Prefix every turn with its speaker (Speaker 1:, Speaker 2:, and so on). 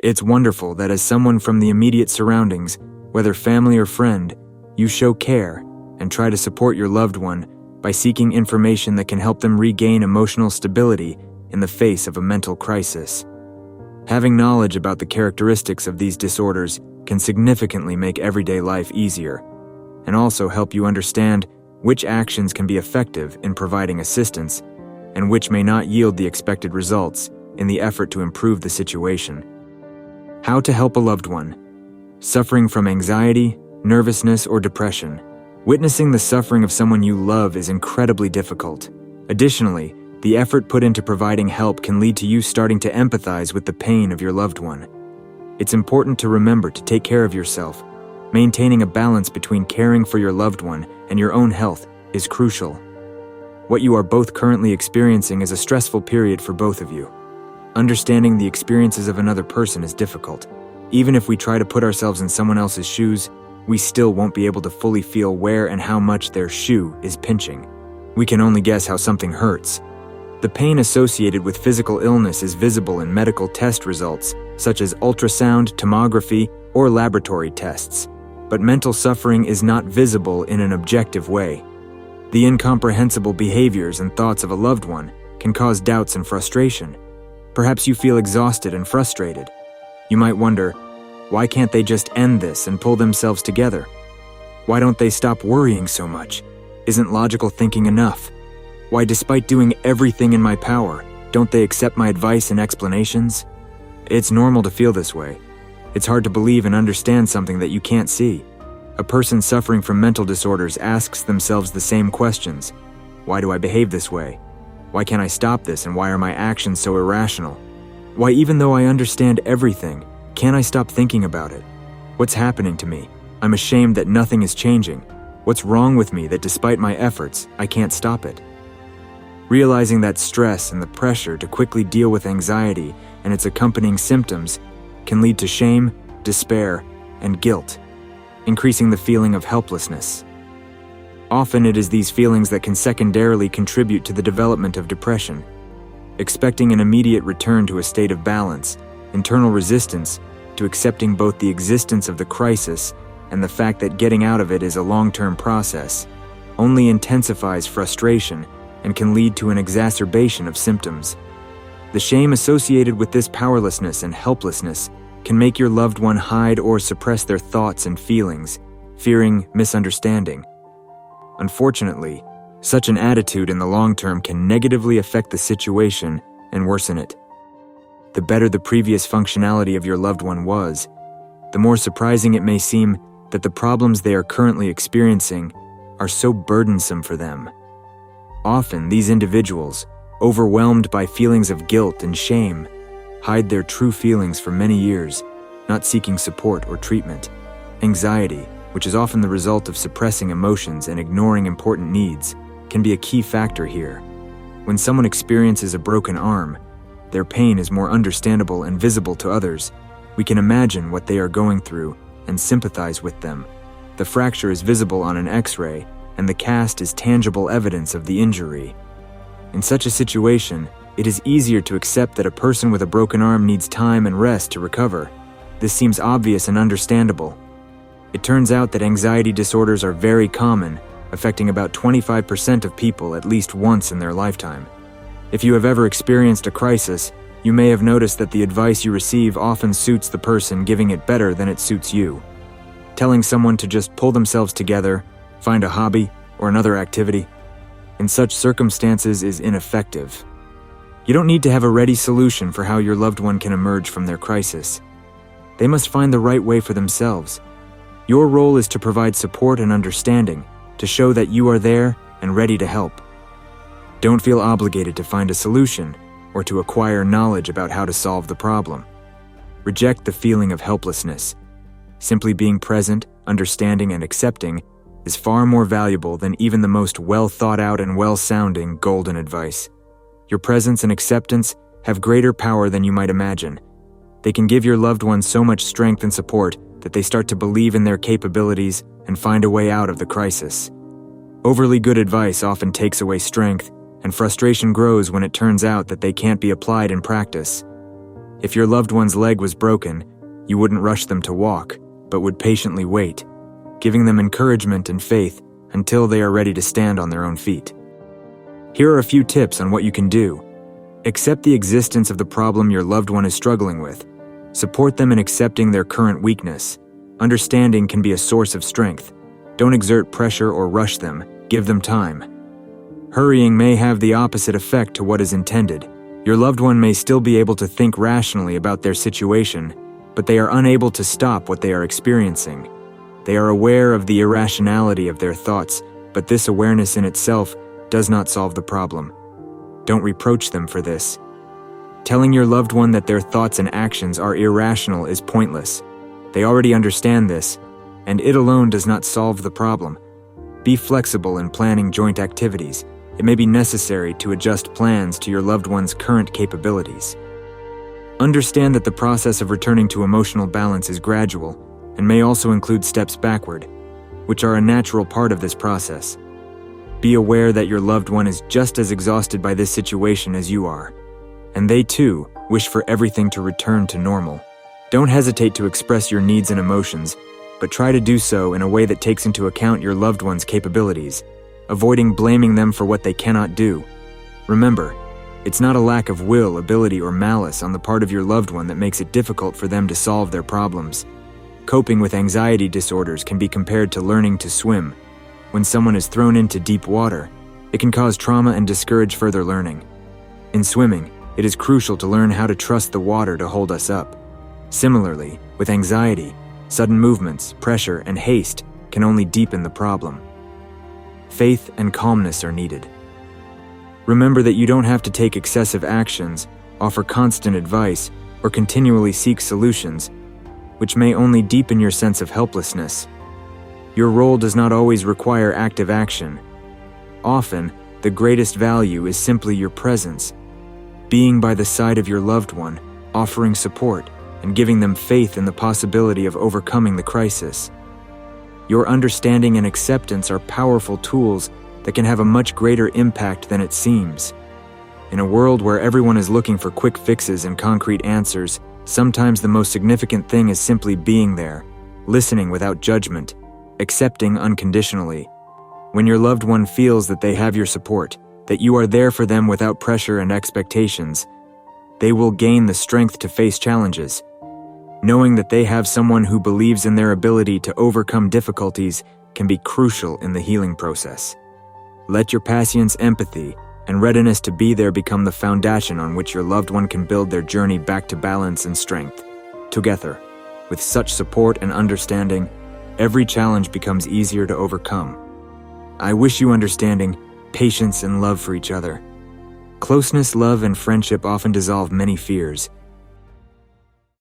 Speaker 1: It's wonderful that as someone from the immediate surroundings, whether family or friend, you show care and try to support your loved one by seeking information that can help them regain emotional stability in the face of a mental crisis. Having knowledge about the characteristics of these disorders can significantly make everyday life easier, and also help you understand which actions can be effective in providing assistance and which may not yield the expected results in the effort to improve the situation. How to help a loved one suffering from anxiety, nervousness, or depression. Witnessing the suffering of someone you love is incredibly difficult. Additionally, the effort put into providing help can lead to you starting to empathize with the pain of your loved one. It's important to remember to take care of yourself. Maintaining a balance between caring for your loved one and your own health is crucial. What you are both currently experiencing is a stressful period for both of you. Understanding the experiences of another person is difficult. Even if we try to put ourselves in someone else's shoes, we still won't be able to fully feel where and how much their shoe is pinching. We can only guess how something hurts. The pain associated with physical illness is visible in medical test results, such as ultrasound, tomography, or laboratory tests. But mental suffering is not visible in an objective way. The incomprehensible behaviors and thoughts of a loved one can cause doubts and frustration. Perhaps you feel exhausted and frustrated. You might wonder, why can't they just end this and pull themselves together? Why don't they stop worrying so much? Isn't logical thinking enough? Why, despite doing everything in my power, don't they accept my advice and explanations? It's normal to feel this way. It's hard to believe and understand something that you can't see. A person suffering from mental disorders asks themselves the same questions. Why do I behave this way? Why can't I stop this, and why are my actions so irrational? Why, even though I understand everything, can't I stop thinking about it? What's happening to me? I'm ashamed that nothing is changing. What's wrong with me that despite my efforts, I can't stop it? Realizing that stress and the pressure to quickly deal with anxiety and its accompanying symptoms can lead to shame, despair, and guilt, increasing the feeling of helplessness. Often it is these feelings that can secondarily contribute to the development of depression. Expecting an immediate return to a state of balance, internal resistance to accepting both the existence of the crisis and the fact that getting out of it is a long-term process, only intensifies frustration and can lead to an exacerbation of symptoms. The shame associated with this powerlessness and helplessness can make your loved one hide or suppress their thoughts and feelings, fearing misunderstanding. Unfortunately, such an attitude in the long term can negatively affect the situation and worsen it. The better the previous functionality of your loved one was, the more surprising it may seem that the problems they are currently experiencing are so burdensome for them. Often, these individuals, overwhelmed by feelings of guilt and shame, hide their true feelings for many years, not seeking support or treatment. Anxiety, which is often the result of suppressing emotions and ignoring important needs, can be a key factor here. When someone experiences a broken arm, their pain is more understandable and visible to others. We can imagine what they are going through and sympathize with them. The fracture is visible on an X-ray, and the cast is tangible evidence of the injury. In such a situation, it is easier to accept that a person with a broken arm needs time and rest to recover. This seems obvious and understandable. It turns out that anxiety disorders are very common, affecting about 25% of people at least once in their lifetime. If you have ever experienced a crisis, you may have noticed that the advice you receive often suits the person giving it better than it suits you. Telling someone to just pull themselves together, find a hobby, or another activity, in such circumstances is ineffective. You don't need to have a ready solution for how your loved one can emerge from their crisis. They must find the right way for themselves. Your role is to provide support and understanding, to show that you are there and ready to help. Don't feel obligated to find a solution or to acquire knowledge about how to solve the problem. Reject the feeling of helplessness. Simply being present, understanding, and accepting is far more valuable than even the most well-thought-out and well-sounding golden advice. Your presence and acceptance have greater power than you might imagine. They can give your loved one so much strength and support that they start to believe in their capabilities and find a way out of the crisis. Overly good advice often takes away strength, and frustration grows when it turns out that they can't be applied in practice. If your loved one's leg was broken, you wouldn't rush them to walk, but would patiently wait, giving them encouragement and faith until they are ready to stand on their own feet. Here are a few tips on what you can do. Accept the existence of the problem your loved one is struggling with. Support them in accepting their current weakness. Understanding can be a source of strength. Don't exert pressure or rush them. Give them time. Hurrying may have the opposite effect to what is intended. Your loved one may still be able to think rationally about their situation, but they are unable to stop what they are experiencing. They are aware of the irrationality of their thoughts, but this awareness in itself does not solve the problem. Don't reproach them for this. Telling your loved one that their thoughts and actions are irrational is pointless. They already understand this, and it alone does not solve the problem. Be flexible in planning joint activities. It may be necessary to adjust plans to your loved one's current capabilities. Understand that the process of returning to emotional balance is gradual and may also include steps backward, which are a natural part of this process. Be aware that your loved one is just as exhausted by this situation as you are, and they too wish for everything to return to normal. Don't hesitate to express your needs and emotions, but try to do so in a way that takes into account your loved one's capabilities, avoiding blaming them for what they cannot do. Remember, it's not a lack of will, ability, or malice on the part of your loved one that makes it difficult for them to solve their problems. Coping with anxiety disorders can be compared to learning to swim. When someone is thrown into deep water, it can cause trauma and discourage further learning. In swimming, it is crucial to learn how to trust the water to hold us up. Similarly, with anxiety, sudden movements, pressure, and haste can only deepen the problem. Faith and calmness are needed. Remember that you don't have to take excessive actions, offer constant advice, or continually seek solutions, which may only deepen your sense of helplessness. Your role does not always require active action. Often, the greatest value is simply your presence, being by the side of your loved one, offering support, and giving them faith in the possibility of overcoming the crisis. Your understanding and acceptance are powerful tools that can have a much greater impact than it seems. In a world where everyone is looking for quick fixes and concrete answers, sometimes the most significant thing is simply being there, listening without judgment, accepting unconditionally. When your loved one feels that they have your support, that you are there for them without pressure and expectations, they will gain the strength to face challenges. Knowing that they have someone who believes in their ability to overcome difficulties can be crucial in the healing process. Let your patience, empathy, and readiness to be there become the foundation on which your loved one can build their journey back to balance and strength. Together, with such support and understanding, every challenge becomes easier to overcome. I wish you understanding, patience, and love for each other. Closeness, love, and friendship often dissolve many fears,